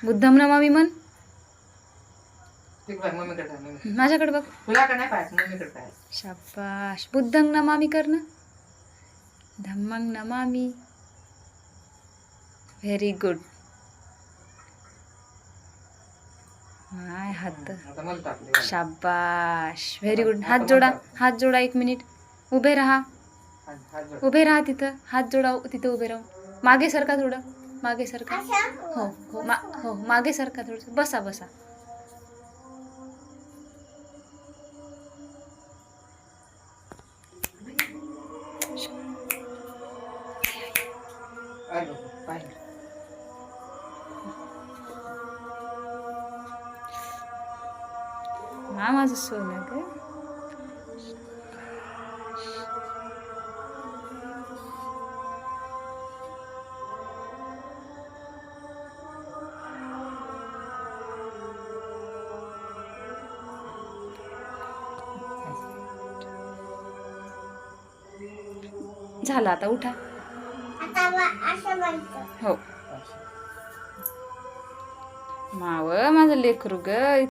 बुद्धम नमामि म्हण. ठीक बघ मम्मीकडे जा, मम्मी. माझ्याकडे बघ. तुला का नाही पाहायचं, मम्मीकडे पाहायचं. शाबाश. बुद्धं नमामि कर ना. धम्मं नमामि. Very good. हाय हात. आता मला टाकले. शाबाश. Very good. हात जोडा. हात जोडा 1 मिनिट. उभे राहा. हात जोड. उभे राहा तिथं. हात जोडा तिथं उभे राहून. मागे सरका थोडं. मागे सरका. हो हो हो मागे सरका थोडं. बसा बसा. आलो, पाहिलं. हा माझं सोनं ग. झालं आता उठा. हो. माव माझं लेकरू ग.